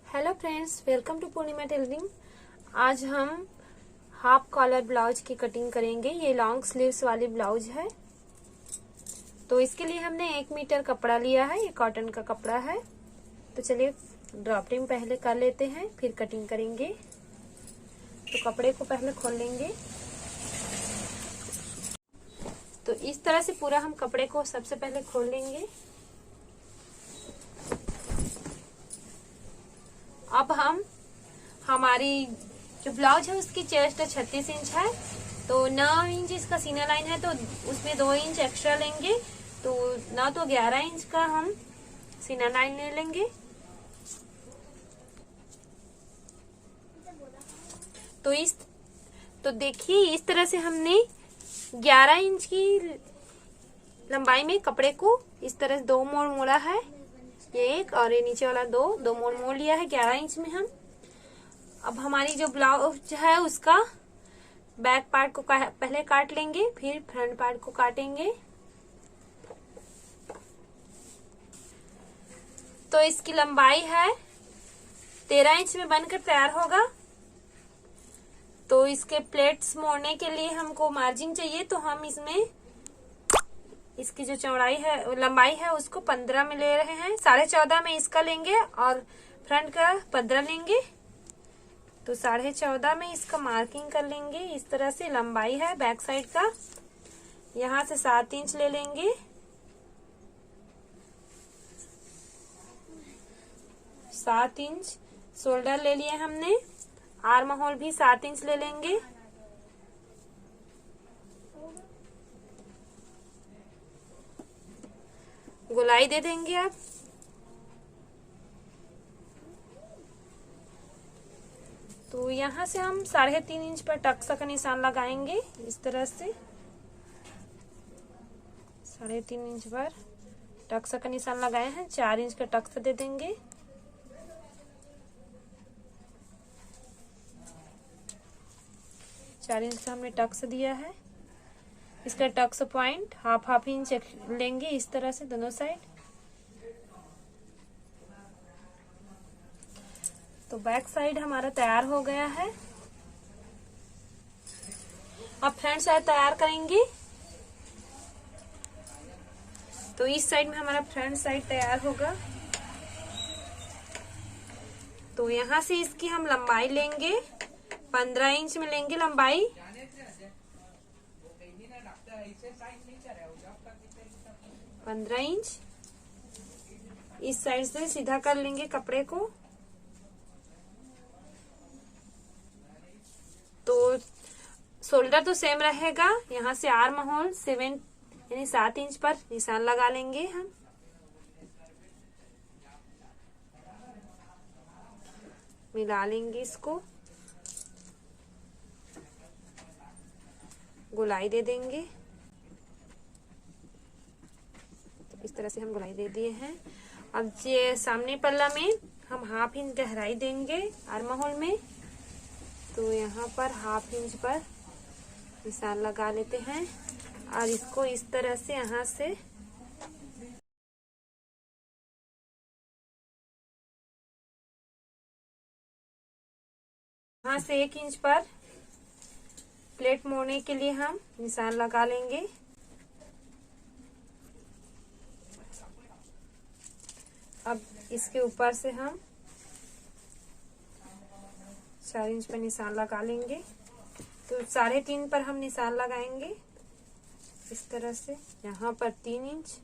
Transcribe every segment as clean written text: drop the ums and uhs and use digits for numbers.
Hello friends, welcome to Purnima tailoring. आज हम half collar blouse की कटिंग करेंगे। ये लॉन्ग स्लीव्स वाली ब्लाउज है। तो इसके लिए हमने 1 मीटर कपड़ा लिया है। ये कॉटन का कपड़ा है। तो चलिए ड्रॉपिंग पहले कर लेते हैं, फिर कटिंग करेंगे। तो कपड़े को पहले खोल लेंगे। तो इस तरह से पूरा हम कपड़े को सबसे पहले खोल लेंगे। अब हम हमारी जो ब्लाउज है उसकी चेस्ट 36 इंच है। तो 9 इंच इसका सीना लाइन है, तो उसमें 2 इंच एक्स्ट्रा लेंगे। तो 9 तो 11 इंच का हम सीना लाइन ले लेंगे। तो देखिए इस तरह से हमने 11 इंच की लंबाई में कपड़े को इस तरह से 2 मोड़ मोड़ा है। ये एक और ये नीचे वाला दो मोड़ मोड़ लिया है 11 इंच में हम। अब हमारी जो ब्लाउज है उसका बैक पार्ट को पहले काट लेंगे, फिर फ्रंट पार्ट को काटेंगे। तो इसकी लंबाई है 13 इंच में बनकर तैयार होगा। तो इसके प्लेट्स मोड़ने के लिए हमको मार्जिन चाहिए। तो हम इसमें इसकी जो चौड़ाई है लंबाई है उसको 15 में ले रहे हैं। 14.5 में इसका लेंगे और फ्रंट का 15 लेंगे। तो 14.5 में इसका मार्किंग कर लेंगे। इस तरह से लंबाई है बैक साइड का। यहाँ से 7 इंच ले लेंगे। 7 इंच शोल्डर ले लिए हमने। आर्म होल भी 7 इंच ले लेंगे। गोलाई दे देंगे आप। तो यहाँ से हम 3.5 इंच पर टक्स का निशान लगाएंगे। इस तरह से 3.5 इंच पर टक्स का निशान लगाए हैं। 4 इंच का टक्स दे देंगे। चार इंच का हमने टक्स दिया है। इसका टक्स पॉइंट हाफ इंच लेंगे इस तरह से दोनों साइड। तो बैक साइड हमारा तैयार हो गया है। अब फ्रंट साइड तैयार करेंगे। तो इस साइड में हमारा फ्रंट साइड तैयार होगा। तो यहाँ से इसकी हम लंबाई लेंगे 15 इंच में लेंगे लंबाई। पंद्रह इंच इस साइड से सीधा कर लेंगे कपड़े को। तो शोल्डर तो सेम रहेगा। यहाँ से आर्म होल 7 यानी 7 इंच पर निशान लगा लेंगे हम। मिला लेंगे इसको। गोलाई दे देंगे। तो इस तरह से हम गोलाई दे दिए हैं। अब ये सामने पल्ला में हम हाफ इंच गहराई देंगे आर्म होल में। तो यहाँ पर हाफ इंच पर निशान लगा लेते हैं और इसको इस तरह से यहाँ से 1 इंच पर प्लेट मोड़ने के लिए हम निशान लगा लेंगे। अब इसके ऊपर से हम 4 इंच पर निशान लगा लेंगे। तो 3.5 पर हम निशान लगाएंगे इस तरह से। यहाँ पर 3 इंच।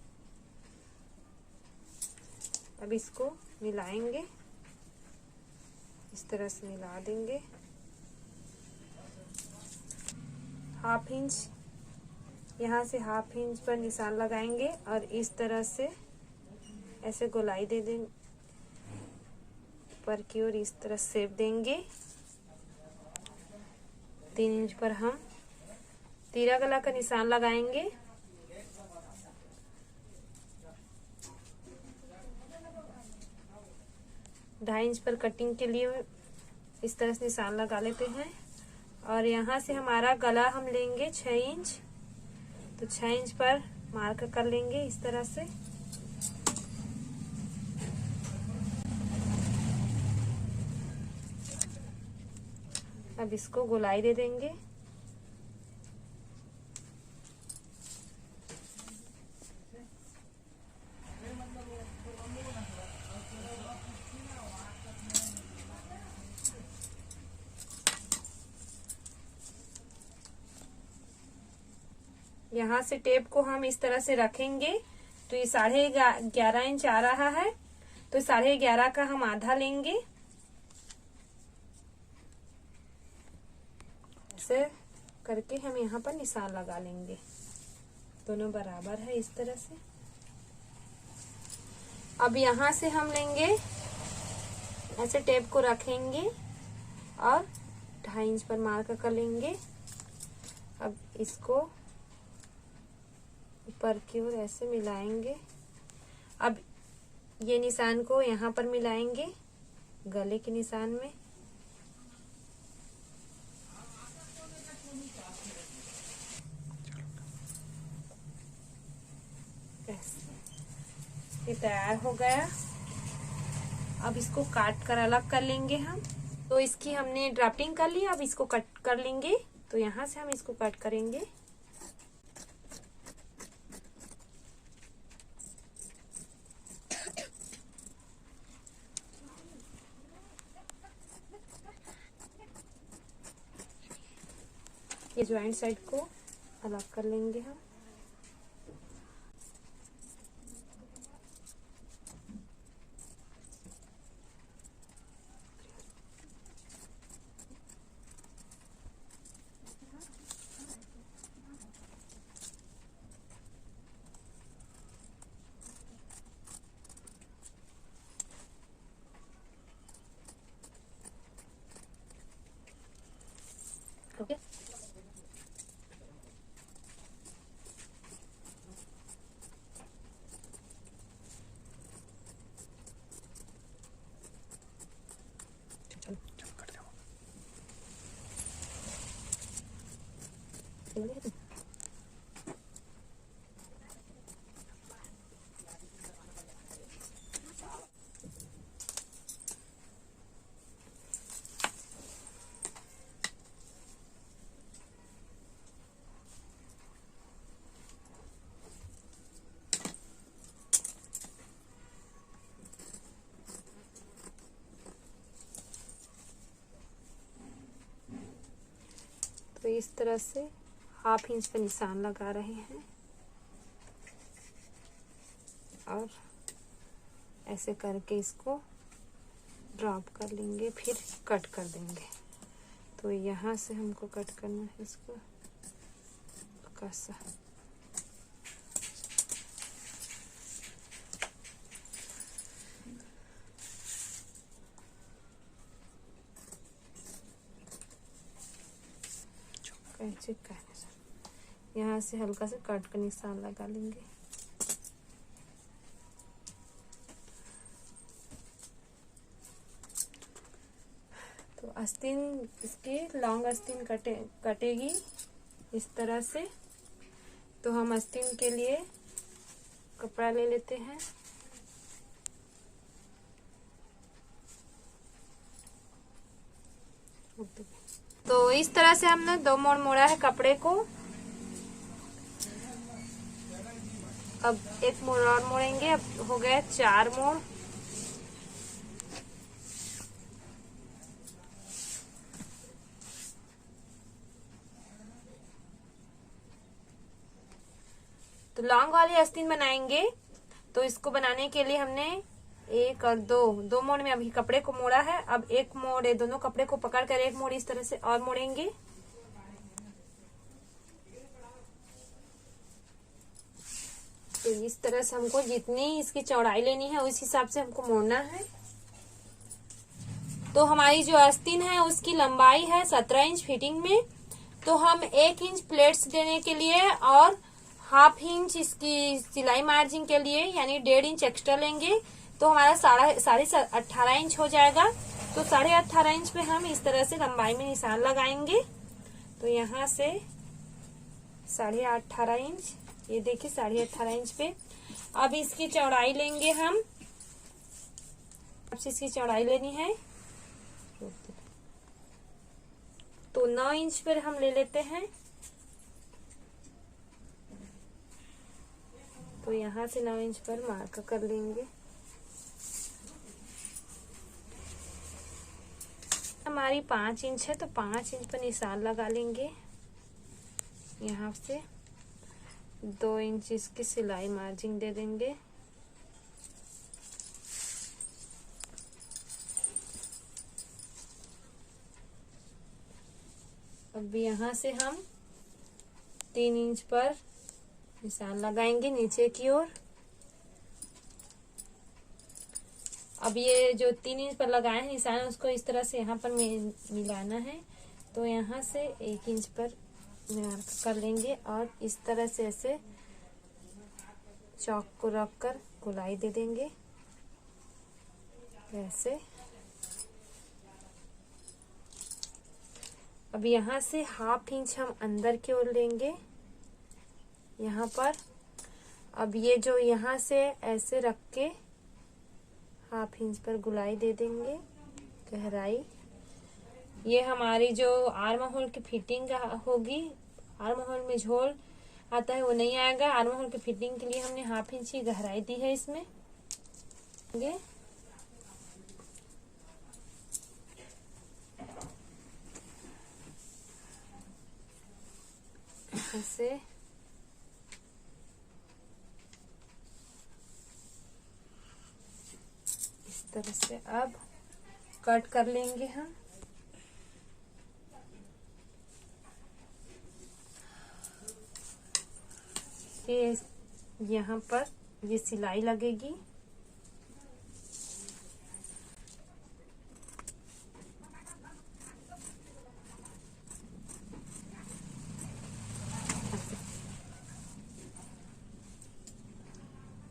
अब इसको मिलाएंगे। इस तरह से मिला देंगे। हाफ इंच यहाँ से हाफ इंच पर निशान लगाएंगे और इस तरह से ऐसे गोलाई दे देंगे ऊपर की ओर। इस तरह शेप देंगे। 3 इंच पर हम तीरा गला का निशान लगाएंगे। ढाई इंच पर कटिंग के लिए इस तरह से निशान लगा लेते हैं। और यहाँ से हमारा गला हम लेंगे 6 इंच। तो 6 इंच पर मार्क कर लेंगे इस तरह से। अब इसको गोलाई दे देंगे। यहाँ से टेप को हम इस तरह से रखेंगे। तो ये 11.5 इंच आ रहा है, तो 11.5 का हम आधा लेंगे। ऐसे करके हम यहाँ पर निशान लगा लेंगे। दोनों बराबर है इस तरह से। अब यहाँ से हम लेंगे, ऐसे टेप को रखेंगे और 2.5 इंच पर मार्क कर लेंगे। अब इसको ऊपर की ओर ऐसे मिलाएंगे। अब ये निशान को यहाँ पर मिलाएंगे गले के निशान में। ये तैयार हो गया। अब इसको काट कर अलग कर लेंगे हम। तो इसकी हमने ड्राफ्टिंग कर ली, अब इसको कट कर लेंगे। तो यहाँ से हम इसको कट करेंगे। ये ज्वाइंट साइड को अलग कर लेंगे हम। ओके, तो इस तरह से 1/2 इंच पे निशान लगा रहे हैं और ऐसे करके इसको ड्रॉप कर लेंगे, फिर कट कर देंगे। तो यहाँ से हमको कट करना है इसको कैसा। यहाँ से हल्का से कट का निशान लगा लेंगे। तो आस्तीन इसकी लॉन्ग आस्तीन कटेगी इस तरह से। तो हम आस्तीन के लिए कपड़ा ले लेते हैं। तो इस तरह से हमने 2 मोड़ मोड़ा है कपड़े को। अब 1 मोड़ और मोड़ेंगे। अब हो गए 4 मोड़। तो लॉन्ग वाली आस्तीन बनाएंगे। तो इसको बनाने के लिए हमने 1 और 2 मोड़ में अभी कपड़े को मोड़ा है। अब 1 मोड़ दोनों कपड़े को पकड़कर 1 मोड़ इस तरह से और मोड़ेंगे। तो इस तरह से हमको जितनी इसकी चौड़ाई लेनी है उस हिसाब से हमको मोड़ना है। तो हमारी जो आस्तीन है उसकी लंबाई है 17 इंच फिटिंग में। तो हम 1 इंच प्लेट्स देने के लिए और 1/2 इंच इसकी सिलाई मार्जिन के लिए यानी 1.5 इंच एक्स्ट्रा लेंगे। तो हमारा 18.5 इंच हो जाएगा। तो 18.5 इंच पे हम इस तरह से लंबाई में निशान लगाएंगे। तो यहाँ से 18.5 इंच, ये देखिए 18.5 इंच पे। अब इसकी चौड़ाई लेंगे हम। अब इसकी चौड़ाई लेनी है तो 9 इंच पर हम ले लेते हैं। तो यहाँ से 9 इंच पर मार्क कर लेंगे। हमारी 5 इंच है तो 5 इंच पर निशान लगा लेंगे। यहाँ से 2 इंच इसकी सिलाई मार्जिन दे देंगे। अब यहाँ से हम 3 इंच पर निशान लगाएंगे नीचे की ओर। अब ये जो 3 इंच पर लगाए हैं निशान, उसको इस तरह से यहाँ पर मिलाना है। तो यहाँ से 1 इंच पर मार्क कर लेंगे और इस तरह से ऐसे चौक को रख कर गोलाई दे देंगे ऐसे। अब यहाँ से 1/2 इंच हम अंदर की ओर लेंगे यहाँ पर। अब ये जो यहाँ से ऐसे रख के 1/2 इंच पर गोलाई दे देंगे गहराई। ये हमारी जो आर्म होल की फिटिंग होगी, आर्म होल में झोल आता है वो नहीं आएगा। आर्म होल की फिटिंग के लिए हमने 1/2 इंच की गहराई दी है इसमें। ऐसे इस तरह से अब कट कर लेंगे हम। ये यहाँ पर ये सिलाई लगेगी।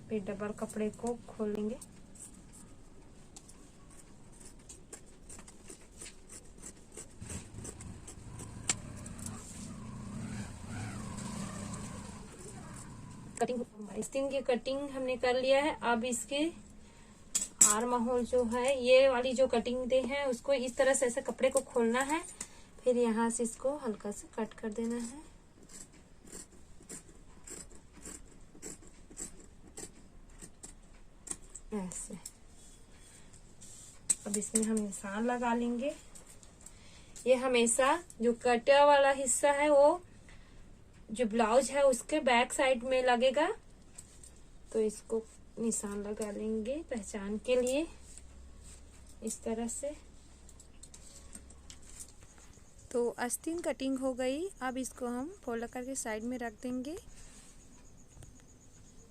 फिर डबल कपड़े को खोलेंगे। आस्तीन की कटिंग हमने कर लिया है। अब इसके आर्म होल जो है, ये वाली जो कटिंग दे है उसको इस तरह से ऐसे कपड़े को खोलना है। फिर यहाँ से इसको हल्का से कट कर देना है ऐसे। अब इसमें हम निशान लगा लेंगे। ये हमेशा जो कटा वाला हिस्सा है वो जो ब्लाउज है उसके बैक साइड में लगेगा। तो इसको निशान लगा लेंगे पहचान के लिए इस तरह से। तो आस्तीन कटिंग हो गई। अब इसको हम फोल्ड करके साइड में रख देंगे।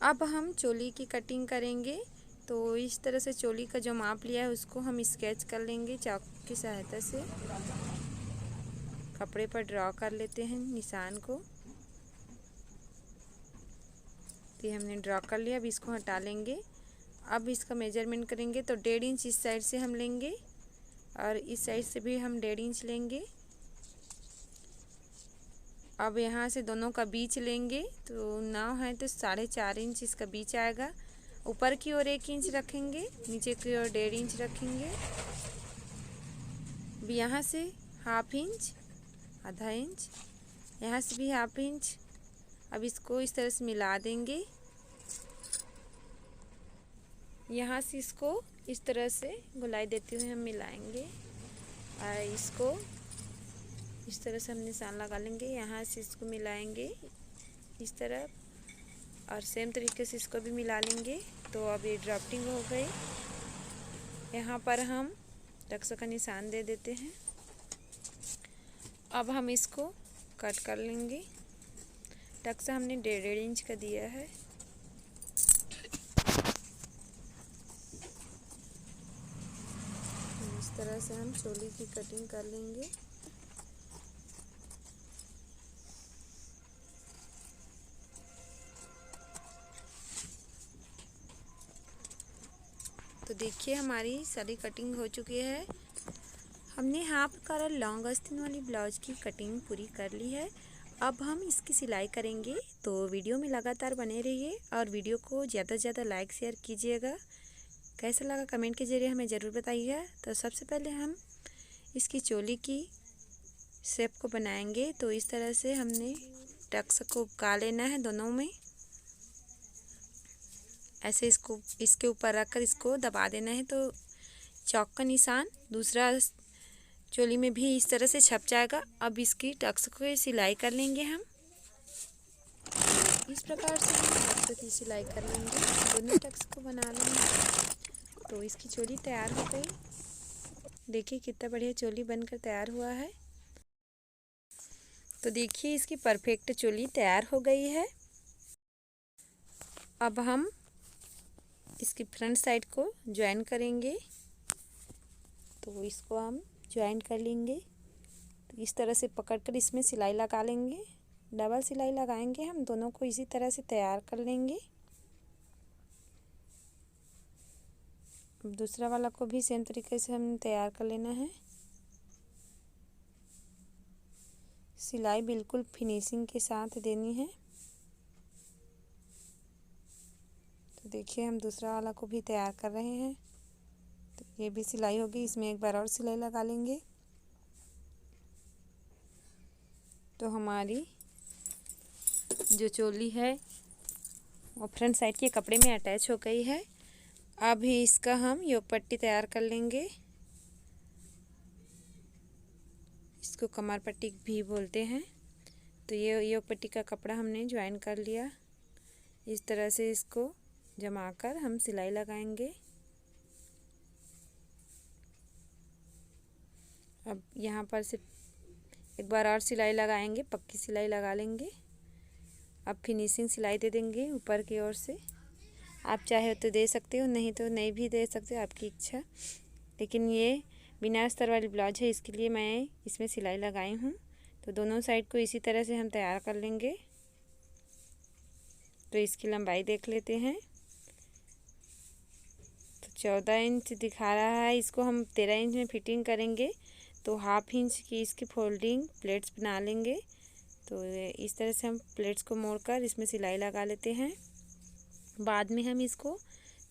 अब हम चोली की कटिंग करेंगे। तो इस तरह से चोली का जो माप लिया है उसको हम स्केच कर लेंगे चाकू की सहायता से। कपड़े पर ड्रॉ कर लेते हैं निशान को। तो ये हमने ड्रॉ कर लिया। अब इसको हटा लेंगे। अब इसका मेजरमेंट करेंगे तो 1.5 इंच इस साइड से हम लेंगे और इस साइड से भी हम 1.5 इंच लेंगे। अब यहाँ से दोनों का बीच लेंगे। तो 9 है तो 4.5 इंच इसका बीच आएगा। ऊपर की ओर 1 इंच रखेंगे, नीचे की ओर 1.5 इंच रखेंगे। अब यहाँ से 1/2 इंच, आधा इंच, यहाँ से भी 1/2 इंच। अब इसको इस तरह से मिला देंगे। यहाँ से इसको इस तरह से गोलाई देते हुए हम मिलाएंगे और इसको इस तरह से हम निशान लगा लेंगे। यहाँ से इसको मिलाएंगे इस तरफ और सेम तरीके से इसको भी मिला लेंगे। तो अब ये ड्राफ्टिंग हो गई। यहाँ पर हम टक्स का निशान दे देते हैं। अब हम इसको कट कर लेंगे। टक्स हमने 1.5 इंच का दिया है। इस तरह से हम चोली की कटिंग कर लेंगे। तो देखिए हमारी सारी कटिंग हो चुकी है। हमने हाफ कलर लॉन्ग आस्तीन वाली ब्लाउज की कटिंग पूरी कर ली है। अब हम इसकी सिलाई करेंगे। तो वीडियो में लगातार बने रहिए और वीडियो को ज़्यादा से ज़्यादा लाइक शेयर कीजिएगा। कैसा लगा कमेंट के जरिए हमें ज़रूर बताइएगा। तो सबसे पहले हम इसकी चोली की शेप को बनाएंगे। तो इस तरह से हमने टक्स को का लेना है दोनों में, ऐसे इसको इसके ऊपर रखकर इसको दबा देना है। तो चौक का निशान दूसरा चोली में भी इस तरह से छप जाएगा। अब इसकी टक्स को सिलाई कर लेंगे हम। इस प्रकार से हम टक्स की सिलाई कर लेंगे, दोनों टक्स को बना लेंगे। तो इसकी चोली तैयार हो गई। देखिए कितना बढ़िया चोली बनकर तैयार हुआ है। तो देखिए इसकी परफेक्ट चोली तैयार हो गई है। अब हम इसकी फ्रंट साइड को ज्वाइन करेंगे। तो इसको हम ज्वाइन कर लेंगे। तो इस तरह से पकड़कर इसमें सिलाई लगा लेंगे, डबल सिलाई लगाएंगे। हम दोनों को इसी तरह से तैयार कर लेंगे। दूसरा वाला को भी सेम तरीके से हम तैयार कर लेना है। सिलाई बिल्कुल फिनिशिंग के साथ देनी है। तो देखिए हम दूसरा वाला को भी तैयार कर रहे हैं। तो ये भी सिलाई होगी, इसमें एक बार और सिलाई लगा लेंगे। तो हमारी जो चोली है वो फ्रंट साइड के कपड़े में अटैच हो गई है। अभी इसका हम योग पट्टी तैयार कर लेंगे। इसको कमर पट्टी भी बोलते हैं। तो ये योग पट्टी का कपड़ा हमने ज्वाइन कर लिया। इस तरह से इसको जमाकर हम सिलाई लगाएंगे। अब यहाँ पर से एक बार और सिलाई लगाएंगे, पक्की सिलाई लगा लेंगे। अब फिनिशिंग सिलाई दे देंगे ऊपर की ओर से। आप चाहे तो दे सकते हो, नहीं तो नहीं भी दे सकते, आपकी इच्छा। लेकिन ये बिना अस्तर वाली ब्लाउज है, इसके लिए मैं इसमें सिलाई लगाई हूँ। तो दोनों साइड को इसी तरह से हम तैयार कर लेंगे। तो इसकी लंबाई देख लेते हैं। तो 14 इंच दिखा रहा है, इसको हम 13 इंच में फिटिंग करेंगे। तो हाफ इंच की इसकी फोल्डिंग प्लेट्स बना लेंगे। तो इस तरह से हम प्लेट्स को मोड़कर इसमें सिलाई लगा लेते हैं। बाद में हम इसको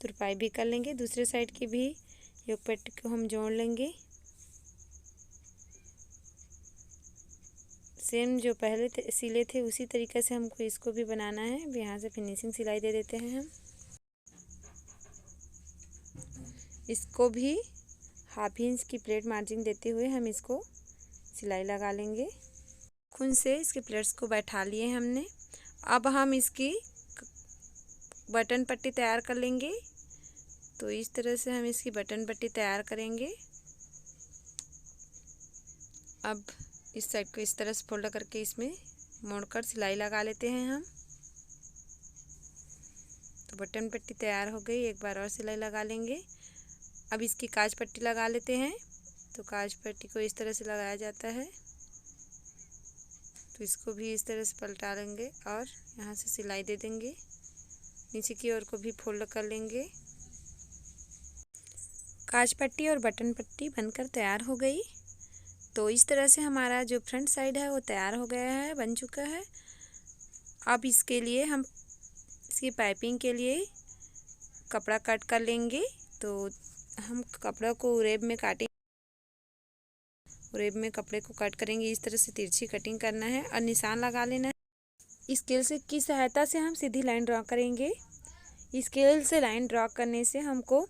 तुरपाई भी कर लेंगे। दूसरे साइड की भी योग पट्टी को हम जोड़ लेंगे। सेम जो पहले सिले थे उसी तरीके से हमको इसको भी बनाना है। अब यहाँ से फिनिशिंग सिलाई दे देते हैं हम। इसको भी हाफ इंच की प्लेट मार्जिन देते हुए हम इसको सिलाई लगा लेंगे। खून से इसके प्लेट्स को बैठा लिए हमने। अब हम इसकी बटन पट्टी तैयार कर लेंगे। तो इस तरह से हम इसकी बटन पट्टी तैयार करेंगे। अब इस साइड को इस तरह से फोल्ड करके इसमें मोड़कर सिलाई लगा लेते हैं हम। तो बटन पट्टी तैयार हो गई। एक बार और सिलाई लगा लेंगे। अब इसकी काज पट्टी लगा लेते हैं। तो काज पट्टी को इस तरह से लगाया जाता है। तो इसको भी इस तरह से पलटा लेंगे और यहाँ से सिलाई दे देंगे। नीचे की ओर को भी फोल्ड कर लेंगे। काज पट्टी और बटन पट्टी बनकर तैयार हो गई। तो इस तरह से हमारा जो फ्रंट साइड है वो तैयार हो गया है, बन चुका है। अब इसके लिए हम इसकी पाइपिंग के लिए कपड़ा कट कर लेंगे। तो हम कपड़ा को उरेब में काटेंगे। उरेब में कपड़े को कट करेंगे। इस तरह से तिरछी कटिंग करना है और निशान लगा लेना है। स्केल से की सहायता से हम सीधी लाइन ड्रॉ करेंगे। स्केल से लाइन ड्रॉ करने से हमको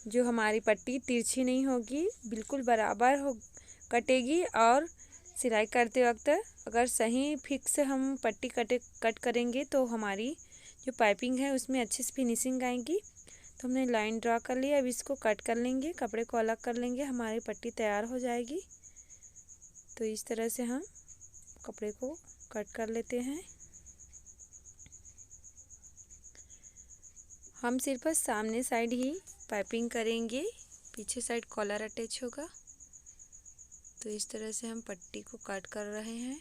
जो हमारी पट्टी तिरछी नहीं होगी, बिल्कुल बराबर हो कटेगी। और सिलाई करते वक्त अगर सही फिक्स हम पट्टी कट करेंगे तो हमारी जो पाइपिंग है उसमें अच्छी से फिनिशिंग आएगी। तो हमने लाइन ड्रॉ कर ली। अब इसको कट कर लेंगे, कपड़े को अलग कर लेंगे, हमारी पट्टी तैयार हो जाएगी। तो इस तरह से हम कपड़े को कट कर लेते हैं। हम सिर्फ सामने साइड ही पाइपिंग करेंगे, पीछे साइड कॉलर अटैच होगा। तो इस तरह से हम पट्टी को कट कर रहे हैं।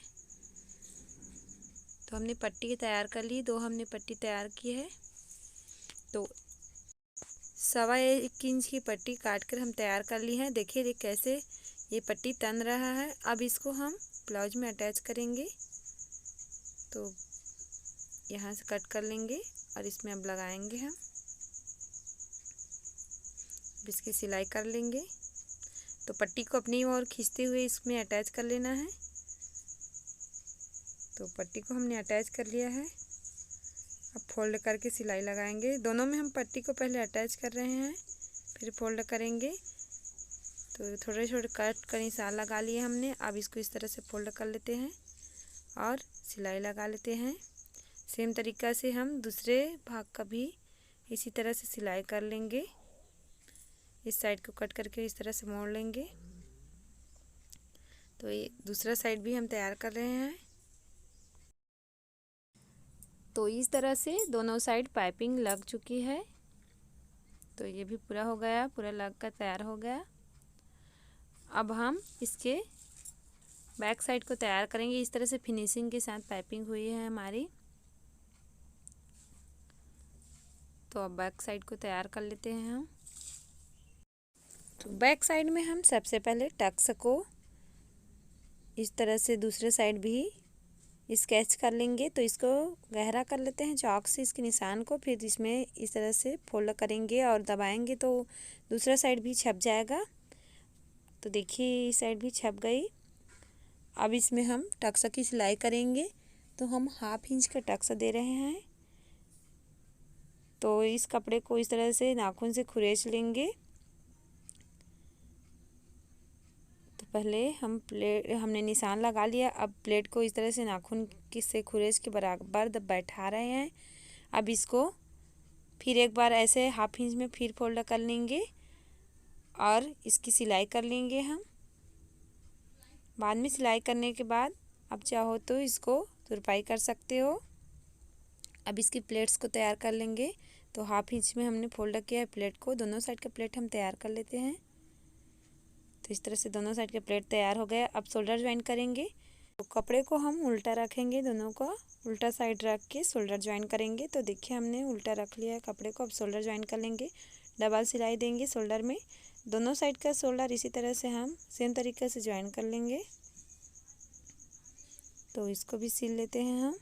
तो हमने पट्टी तैयार कर ली, 2 हमने पट्टी तैयार की है। तो 1.25 इंच की पट्टी काटकर हम तैयार कर ली है। देखिए कैसे ये पट्टी तन रहा है। अब इसको हम ब्लाउज में अटैच करेंगे। तो यहाँ से कट कर लेंगे और इसमें अब लगाएंगे हम। इसकी सिलाई कर लेंगे। तो पट्टी को अपनी ओर खींचते हुए इसमें अटैच कर लेना है। तो पट्टी को हमने अटैच कर लिया है। अब फोल्ड करके सिलाई लगाएंगे। दोनों में हम पट्टी को पहले अटैच कर रहे हैं, फिर फोल्ड करेंगे। तो थोड़े छोटे कट का निशान लगा लिए हमने। अब इसको इस तरह से फोल्ड कर लेते हैं और सिलाई लगा लेते हैं। सेम तरीक़ा से हम दूसरे भाग का भी इसी तरह से सिलाई कर लेंगे। इस साइड को कट करके इस तरह से मोड़ लेंगे। तो ये दूसरा साइड भी हम तैयार कर रहे हैं। तो इस तरह से दोनों साइड पाइपिंग लग चुकी है। तो ये भी पूरा हो गया, पूरा लग कर तैयार हो गया। अब हम इसके बैक साइड को तैयार करेंगे। इस तरह से फिनिशिंग के साथ पाइपिंग हुई है हमारी। तो अब बैक साइड को तैयार कर लेते हैं हम। तो बैक साइड में हम सबसे पहले टक्स को इस तरह से दूसरे साइड भी स्केच कर लेंगे। तो इसको गहरा कर लेते हैं चॉक से इसके निशान को। फिर इसमें इस तरह से फोल्ड करेंगे और दबाएंगे तो दूसरा साइड भी छप जाएगा। तो देखिए इस साइड भी छप गई। अब इसमें हम टक्स की सिलाई करेंगे। तो हम 1/2 इंच का टक्स दे रहे हैं। तो इस कपड़े को इस तरह से नाखून से खुरेच लेंगे। तो पहले हमने निशान लगा लिया। अब प्लेट को इस तरह से नाखून से खुरेच के बराबर बैठा रहे हैं। अब इसको फिर एक बार ऐसे 1/2 इंच में फिर फोल्ड कर लेंगे और इसकी सिलाई कर लेंगे हम। बाद में सिलाई करने के बाद अब चाहो तो इसको तुरपाई कर सकते हो। अब इसकी प्लेट्स को तैयार कर लेंगे। तो 1/2 इंच में हमने फोल्ड किया है प्लेट को। दोनों साइड का प्लेट हम तैयार कर लेते हैं। तो इस तरह से दोनों साइड के प्लेट तैयार हो गए। अब शोल्डर ज्वाइन करेंगे। तो कपड़े को हम उल्टा रखेंगे, दोनों का उल्टा साइड रख के शोल्डर ज्वाइन करेंगे। तो देखिए हमने उल्टा रख लिया है कपड़े को। अब शोल्डर ज्वाइन कर लेंगे। डबल सिलाई देंगे शोल्डर में। दोनों साइड का शोल्डर इसी तरह से हम सेम तरीके से ज्वाइन कर लेंगे। तो इसको भी सिल लेते हैं हम।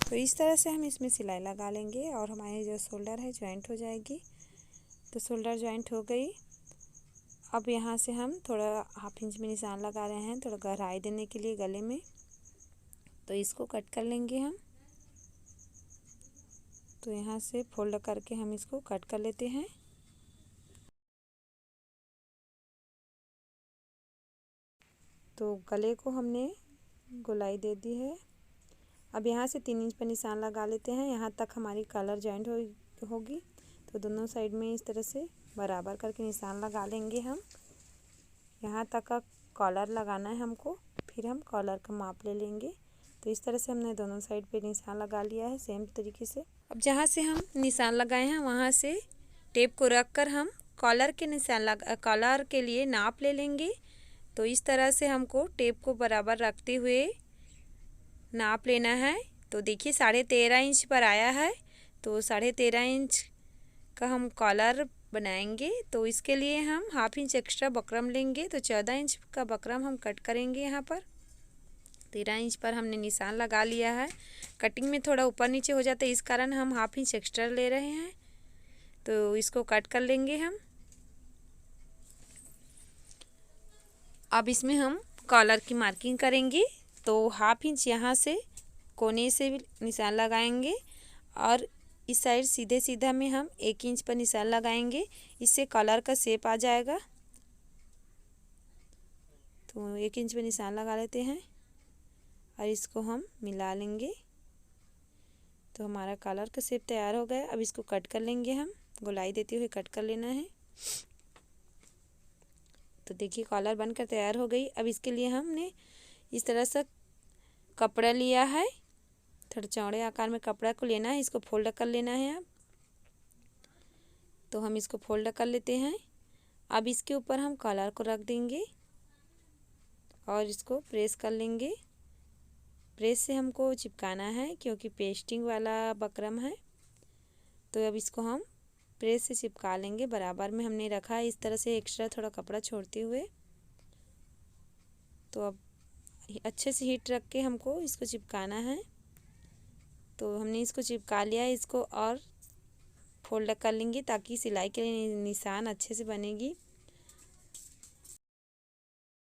तो इस तरह से हम इसमें सिलाई लगा लेंगे और हमारी जो शोल्डर है ज्वाइंट हो जाएगी। तो शोल्डर ज्वाइंट हो गई। अब यहाँ से हम थोड़ा 1/2 इंच में निशान लगा रहे हैं थोड़ा गहराई देने के लिए गले में। तो इसको कट कर लेंगे हम। तो यहाँ से फोल्ड करके हम इसको कट कर लेते हैं। तो गले को हमने गोलाई दे दी है। अब यहाँ से 3 इंच पर निशान लगा लेते हैं। यहाँ तक हमारी कॉलर जॉइंट होगी। तो दोनों साइड में इस तरह से बराबर करके निशान लगा लेंगे हम। यहाँ तक का कॉलर लगाना है हमको। फिर हम कॉलर का माप ले लेंगे। तो इस तरह से हमने दोनों साइड पे निशान लगा लिया है सेम तरीके से। अब जहाँ से हम निशान लगाए हैं वहाँ से टेप को रख कर हम कॉलर के लिए नाप ले लेंगे। तो इस तरह से हमको टेप को बराबर रखते हुए नाप लेना है। तो देखिए 13.5 इंच पर आया है। तो 13.5 इंच का हम कॉलर बनाएंगे। तो इसके लिए हम 1/2 इंच एक्स्ट्रा बकरम लेंगे। तो 14 इंच का बकरम हम कट करेंगे। यहाँ पर 13 इंच पर हमने निशान लगा लिया है। कटिंग में थोड़ा ऊपर नीचे हो जाता है, इस कारण हम 1/2 इंच एक्स्ट्रा ले रहे हैं। तो इसको कट कर लेंगे हम। अब इसमें हम कॉलर की मार्किंग करेंगे। तो 1/2 इंच यहाँ से कोने से भी निशान लगाएंगे और इस साइड सीधे सीधा में हम 1 इंच पर निशान लगाएंगे। इससे कॉलर का शेप आ जाएगा। तो 1 इंच पर निशान लगा लेते हैं और इसको हम मिला लेंगे। तो हमारा कॉलर का शेप तैयार हो गया। अब इसको कट कर लेंगे हम। गोलाई देते हुए कट कर लेना है। तो देखिए कॉलर बनकर तैयार हो गई। अब इसके लिए हमने इस तरह से कपड़ा लिया है। थोड़ा चौड़े आकार में कपड़ा को लेना है। इसको फोल्ड कर लेना है। अब तो हम इसको फोल्ड कर लेते हैं। अब इसके ऊपर हम कॉलर को रख देंगे और इसको प्रेस कर लेंगे। प्रेस से हमको चिपकाना है क्योंकि पेस्टिंग वाला बकरम है। तो अब इसको हम प्रेस से चिपका लेंगे। बराबर में हमने रखा है इस तरह से एक्स्ट्रा थोड़ा कपड़ा छोड़ते हुए। तो अब अच्छे से हीट रख के हमको इसको चिपकाना है। तो हमने इसको चिपका लिया है। इसको और फोल्ड कर लेंगे ताकि सिलाई के लिए निशान अच्छे से बनेगी।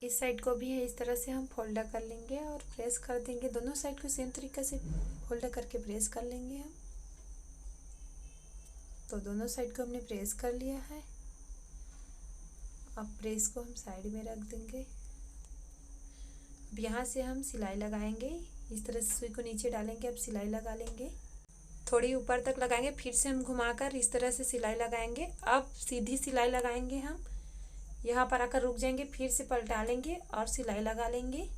इस साइड को भी है इस तरह से हम फोल्ड कर लेंगे और प्रेस कर देंगे। दोनों साइड को सेम तरीके से फोल्ड करके प्रेस कर लेंगे हम। तो दोनों साइड को हमने प्रेस कर लिया है। अब प्रेस को हम साइड में रख देंगे। अब यहाँ से हम सिलाई लगाएंगे। इस तरह से सुई को नीचे डालेंगे, अब सिलाई लगा लेंगे। थोड़ी ऊपर तक लगाएंगे, फिर से हम घुमाकर इस तरह से सिलाई लगाएंगे। अब सीधी सिलाई लगाएंगे हम। यहाँ पर आकर रुक जाएंगे, फिर से पलटा लेंगे और सिलाई लगा लेंगे।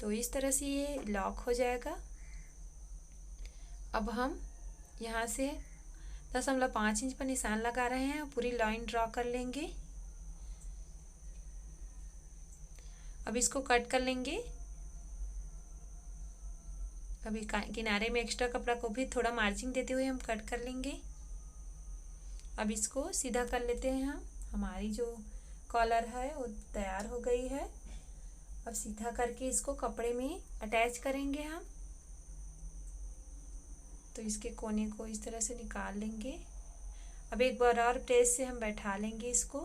तो इस तरह से ये लॉक हो जाएगा। अब हम यहाँ से 0.5 इंच पर निशान लगा रहे हैं और पूरी लाइन ड्रॉ कर लेंगे। अब इसको कट कर लेंगे। अभी किनारे में एक्स्ट्रा कपड़ा को भी थोड़ा मार्जिन देते हुए हम कट कर लेंगे। अब इसको सीधा कर लेते हैं हम। हमारी जो कॉलर है वो तैयार हो गई है। अब सीधा करके इसको कपड़े में अटैच करेंगे हम। तो इसके कोने को इस तरह से निकाल लेंगे। अब एक बार और प्रेस से हम बैठा लेंगे इसको।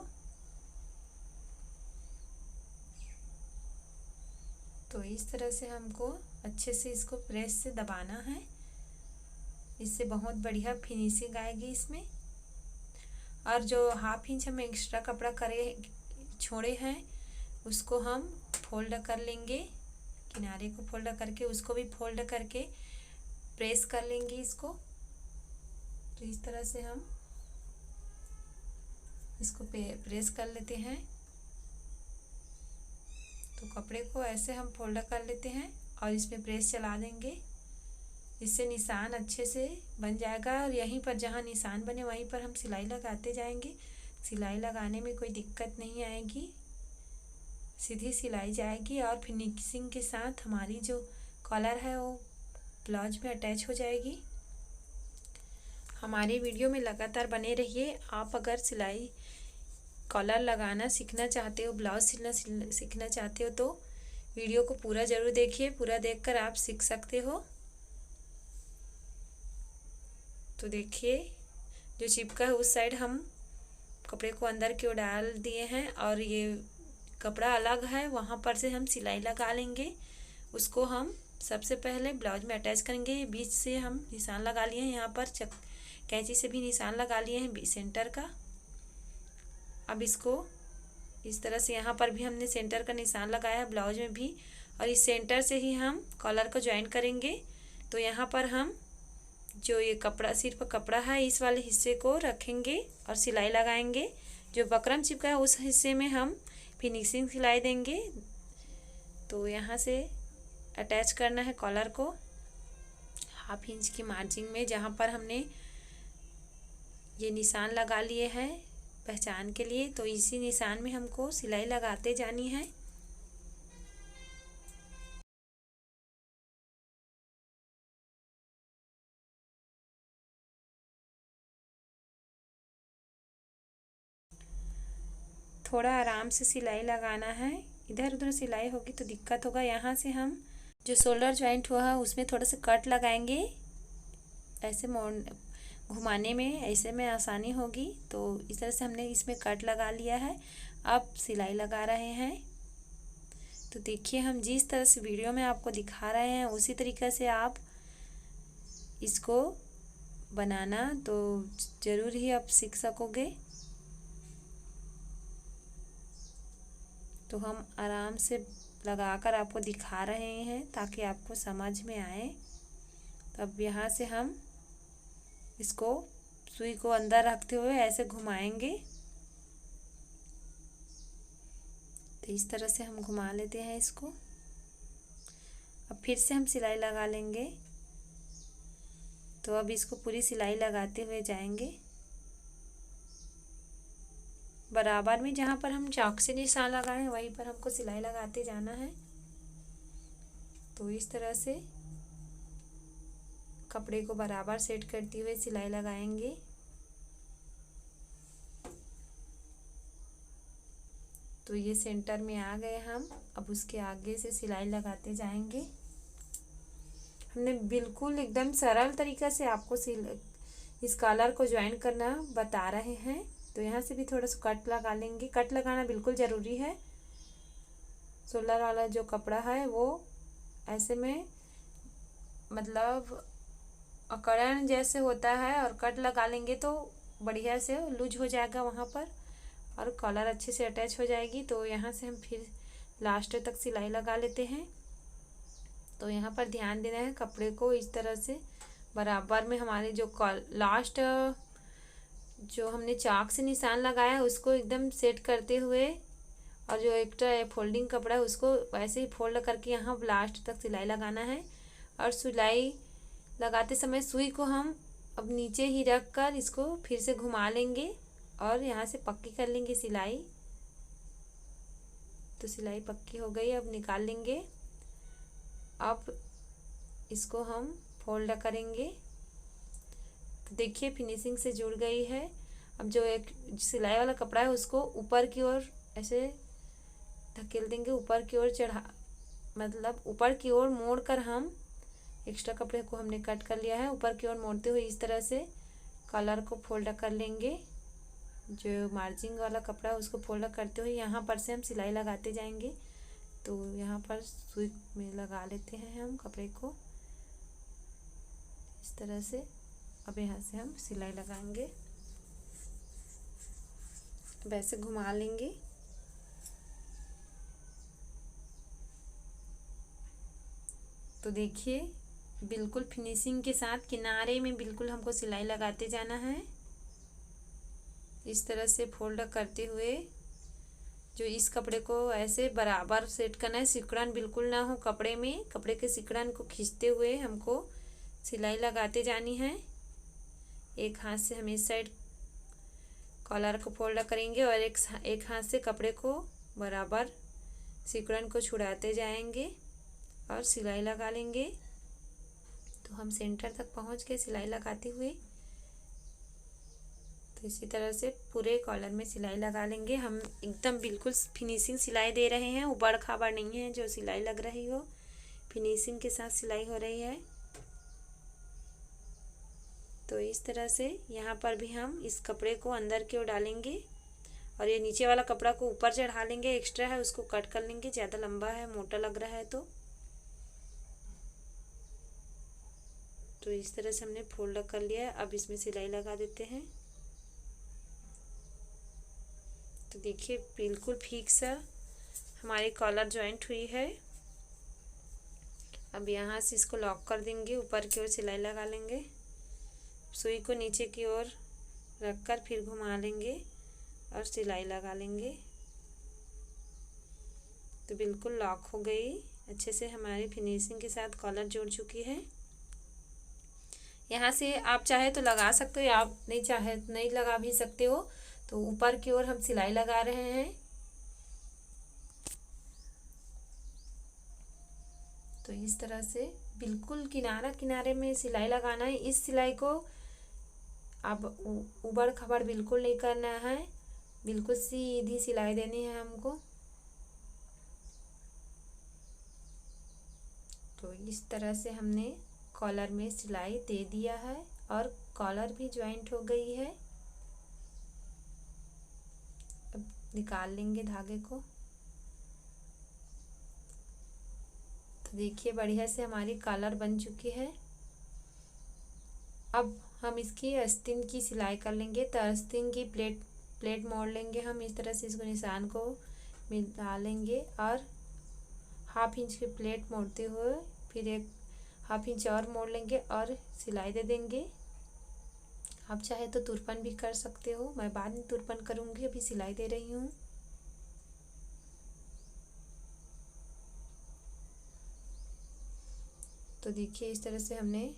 तो इस तरह से हमको अच्छे से इसको प्रेस से दबाना है। इससे बहुत बढ़िया फिनिशिंग आएगी इसमें। और जो 1/2 इंच हम एक्स्ट्रा कपड़ा छोड़े हैं उसको हम फोल्ड कर लेंगे। किनारे को फोल्ड करके उसको भी फोल्ड करके प्रेस कर लेंगे इसको। तो इस तरह से हम इसको प्रेस कर लेते हैं। तो कपड़े को ऐसे हम फोल्ड कर लेते हैं और इसमें प्रेस चला देंगे। इससे निशान अच्छे से बन जाएगा और यहीं पर जहाँ निशान बने वहीं पर हम सिलाई लगाते जाएंगे। सिलाई लगाने में कोई दिक्कत नहीं आएगी, सीधी सिलाई जाएगी और फिनिशिंग के साथ हमारी जो कॉलर है वो ब्लाउज में अटैच हो जाएगी। हमारी वीडियो में लगातार बने रहिए। आप अगर सिलाई कॉलर लगाना सीखना चाहते हो, ब्लाउज सिलना सीखना चाहते हो तो वीडियो को पूरा ज़रूर देखिए। पूरा देखकर आप सीख सकते हो। तो देखिए जो चिपका है उस साइड हम कपड़े को अंदर की ओर डाल दिए हैं और ये कपड़ा अलग है, वहाँ पर से हम सिलाई लगा लेंगे। उसको हम सबसे पहले ब्लाउज में अटैच करेंगे। बीच से हम निशान लगा लिए हैं, यहाँ पर कैंची से भी निशान लगा लिए हैं सेंटर का। अब इसको इस तरह से यहाँ पर भी हमने सेंटर का निशान लगाया है, ब्लाउज में भी, और इस सेंटर से ही हम कॉलर को ज्वाइन करेंगे। तो यहाँ पर हम जो ये कपड़ा सिर्फ कपड़ा है इस वाले हिस्से को रखेंगे और सिलाई लगाएंगे। जो बकरम चिपका है उस हिस्से में हम फिनिशिंग सिलाई देंगे। तो यहाँ से अटैच करना है कॉलर को 1/2 इंच की मार्जिन में, जहाँ पर हमने ये निशान लगा लिए हैं पहचान के लिए। तो इसी निशान में हमको सिलाई लगाते जानी है। थोड़ा आराम से सिलाई लगाना है, इधर उधर सिलाई होगी तो दिक्कत होगा। यहाँ से हम जो शोल्डर जॉइंट हुआ है उसमें थोड़ा सा कट लगाएंगे। ऐसे घुमाने में ऐसे में आसानी होगी। तो इस तरह से हमने इसमें कट लगा लिया है। अब सिलाई लगा रहे हैं। तो देखिए हम जिस तरह से वीडियो में आपको दिखा रहे हैं उसी तरीके से आप इसको बनाना तो ज़रूर ही आप सीख सकोगे। तो हम आराम से लगाकर आपको दिखा रहे हैं ताकि आपको समझ में आए। तो अब यहाँ से हम इसको सुई को अंदर रखते हुए ऐसे घुमाएंगे। तो इस तरह से हम घुमा लेते हैं इसको। अब फिर से हम सिलाई लगा लेंगे। तो अब इसको पूरी सिलाई लगाते हुए जाएंगे बराबर में। जहाँ पर हम चाक से निशान लगाए वहीं पर हमको सिलाई लगाते जाना है। तो इस तरह से कपड़े को बराबर सेट करते हुए सिलाई लगाएंगे। तो ये सेंटर में आ गए हम। अब उसके आगे से सिलाई लगाते जाएंगे। हमने बिल्कुल एकदम सरल तरीका से आपको इस कॉलर को ज्वाइन करना बता रहे हैं। तो यहाँ से भी थोड़ा सा कट लगा लेंगे। कट लगाना बिल्कुल ज़रूरी है। शोल्डर वाला जो कपड़ा है वो ऐसे में मतलब अकड़न जैसे होता है, और कट लगा लेंगे तो बढ़िया से लूज हो जाएगा वहाँ पर, और कॉलर अच्छे से अटैच हो जाएगी। तो यहाँ से हम फिर लास्ट तक सिलाई लगा लेते हैं। तो यहाँ पर ध्यान देना है, कपड़े को इस तरह से बराबर में हमारे जो लास्ट जो हमने चाक से निशान लगाया है उसको एकदम सेट करते हुए, और जो एक्स्ट्रा फोल्डिंग कपड़ा है उसको वैसे ही फोल्ड करके यहाँ लास्ट तक सिलाई लगाना है। और सिलाई लगाते समय सुई को हम अब नीचे ही रख कर इसको फिर से घुमा लेंगे और यहाँ से पक्की कर लेंगे सिलाई। तो सिलाई पक्की हो गई, अब निकाल लेंगे। अब इसको हम फोल्ड करेंगे तो देखिए फिनिशिंग से जुड़ गई है। अब जो एक सिलाई वाला कपड़ा है उसको ऊपर की ओर ऐसे धकेल देंगे, ऊपर की ओर मतलब ऊपर की ओर मोड़ कर हम एक्स्ट्रा कपड़े को हमने कट कर लिया है, ऊपर की ओर मोड़ते हुए इस तरह से कॉलर को फोल्ड कर लेंगे। जो मार्जिंग वाला कपड़ा है उसको फोल्ड करते हुए यहाँ पर से हम सिलाई लगाते जाएंगे। तो यहाँ पर सुई में लगा लेते हैं हम कपड़े को इस तरह से। अब यहाँ से हम सिलाई लगाएंगे, वैसे घुमा लेंगे। तो देखिए बिल्कुल फिनिशिंग के साथ किनारे में बिल्कुल हमको सिलाई लगाते जाना है इस तरह से फोल्ड करते हुए। जो इस कपड़े को ऐसे बराबर सेट करना है, सिकुड़न बिल्कुल ना हो कपड़े में। कपड़े के सिकुड़न को खींचते हुए हमको सिलाई लगाते जानी है। एक हाथ से हम इस साइड कॉलर को फोल्ड करेंगे और एक हाथ से कपड़े को बराबर सिकुड़न को छुड़ाते जाएंगे और सिलाई लगा लेंगे। तो हम सेंटर तक पहुंच के सिलाई लगाते हुए तो इसी तरह से पूरे कॉलर में सिलाई लगा लेंगे। हम एकदम बिल्कुल फिनिशिंग सिलाई दे रहे हैं, उबड़ खाबड़ नहीं है जो सिलाई लग रही हो, फिनिशिंग के साथ सिलाई हो रही है। तो इस तरह से यहाँ पर भी हम इस कपड़े को अंदर की ओर डालेंगे और ये नीचे वाला कपड़ा को ऊपर चढ़ा लेंगे, एक्स्ट्रा है उसको कट कर लेंगे, ज़्यादा लंबा है मोटा लग रहा है तो इस तरह से हमने फोल्ड कर लिया है। अब इसमें सिलाई लगा देते हैं। तो देखिए बिल्कुल फिक्स हमारी कॉलर जॉइंट हुई है। अब यहाँ से इसको लॉक कर देंगे, ऊपर की ओर सिलाई लगा लेंगे, सुई को नीचे की ओर रखकर फिर घुमा लेंगे और सिलाई लगा लेंगे। तो बिल्कुल लॉक हो गई, अच्छे से हमारी फिनिशिंग के साथ कॉलर जुड़ चुकी है। यहाँ से आप चाहे तो लगा सकते हो या आप नहीं चाहे नहीं लगा भी सकते हो। तो ऊपर की ओर हम सिलाई लगा रहे हैं। तो इस तरह से बिल्कुल किनारा किनारे में सिलाई लगाना है। इस सिलाई को अब उबड़ खबड़ बिल्कुल नहीं करना है, बिल्कुल सीधी सिलाई देनी है हमको। तो इस तरह से हमने कॉलर में सिलाई दे दिया है और कॉलर भी ज्वाइंट हो गई है। अब निकाल लेंगे धागे को। तो देखिए बढ़िया से हमारी कॉलर बन चुकी है। अब हम इसकी आस्तीन की सिलाई कर लेंगे। तो आस्तीन की प्लेट मोड़ लेंगे हम इस तरह से, इसको निशान को मिला लेंगे और हाफ इंच की प्लेट मोड़ते हुए फिर एक हाफ इंच और मोड़ लेंगे और सिलाई दे देंगे। आप चाहे तो तुरपन भी कर सकते हो, मैं बाद में तुरपन करूँगी, अभी सिलाई दे रही हूँ। तो देखिए इस तरह से हमने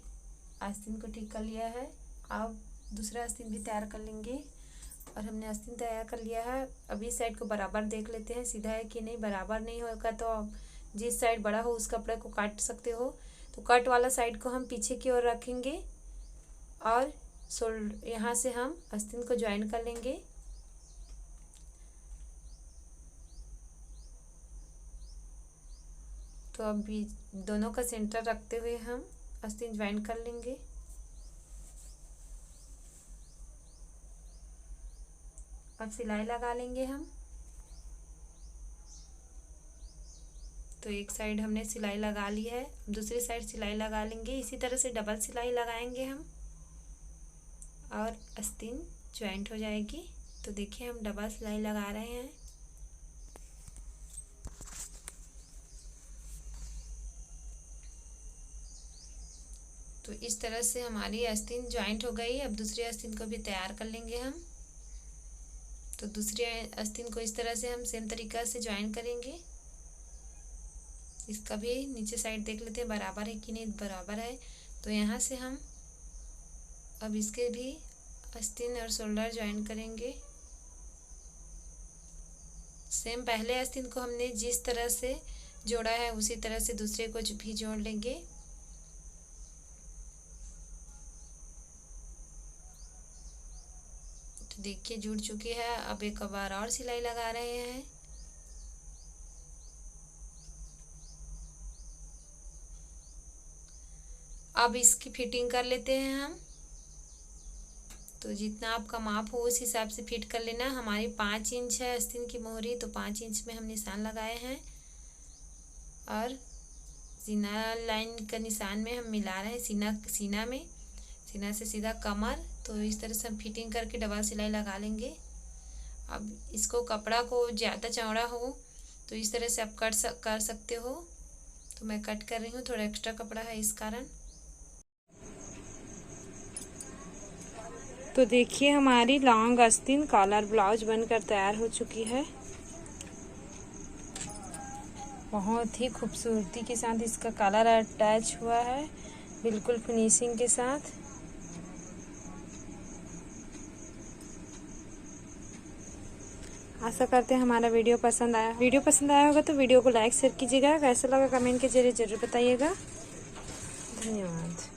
आस्तीन को ठीक कर लिया है। अब दूसरा आस्तीन भी तैयार कर लेंगे और हमने आस्तीन तैयार कर लिया है। अब इस साइड को बराबर देख लेते हैं सीधा है कि नहीं। बराबर नहीं होगा तो आप जिस साइड बड़ा हो उस कपड़े को काट सकते हो। तो कट वाला साइड को हम पीछे की ओर रखेंगे और यहाँ से हम आस्तीन को ज्वाइन कर लेंगे। तो अब बीच दोनों का सेंटर रखते हुए हम आस्तीन ज्वाइन कर लेंगे। अब सिलाई लगा लेंगे हम। तो एक साइड हमने सिलाई लगा ली है, दूसरी साइड सिलाई लगा लेंगे। इसी तरह से डबल सिलाई लगाएंगे हम और आस्तीन ज्वाइंट हो जाएगी। तो देखिए हम डबल सिलाई लगा रहे हैं। तो इस तरह से हमारी आस्तीन ज्वाइंट हो गई। अब दूसरी आस्तीन को भी तैयार कर लेंगे हम। तो दूसरी आस्तीन को इस तरह से हम सेम तरीका से ज्वाइन करेंगे। इसका भी नीचे साइड देख लेते हैं बराबर है कि नहीं। बराबर है। तो यहाँ से हम अब इसके भी आस्तीन और शोल्डर ज्वाइन करेंगे। सेम पहले आस्तीन को हमने जिस तरह से जोड़ा है उसी तरह से दूसरे को भी जोड़ लेंगे। तो देखिए जुड़ चुकी है। अब एक बार और सिलाई लगा रहे हैं। अब इसकी फिटिंग कर लेते हैं हम। तो जितना आपका माप हो उस हिसाब से फिट कर लेना। हमारी 5 इंच है आस्तीन की मोहरी, तो 5 इंच में हम निशान लगाए हैं और सीना लाइन का निशान में हम मिला रहे हैं सीना में, सीना से सीधा कमर। तो इस तरह से हम फिटिंग करके डबल सिलाई लगा लेंगे। अब इसको कपड़ा को ज़्यादा चौड़ा हो तो इस तरह से आप कर सकते हो। तो मैं कट कर रही हूँ, थोड़ा एक्स्ट्रा कपड़ा है इस कारण। तो देखिए हमारी लॉन्ग आस्तीन कॉलर ब्लाउज बनकर तैयार हो चुकी है। बहुत ही खूबसूरती के साथ इसका कलर अटैच हुआ है, बिल्कुल फिनिशिंग के साथ। आशा करते हैं हमारा वीडियो पसंद आया होगा। तो वीडियो को लाइक शेयर कीजिएगा। कैसा लगा कमेंट के जरिए जरूर बताइएगा। धन्यवाद।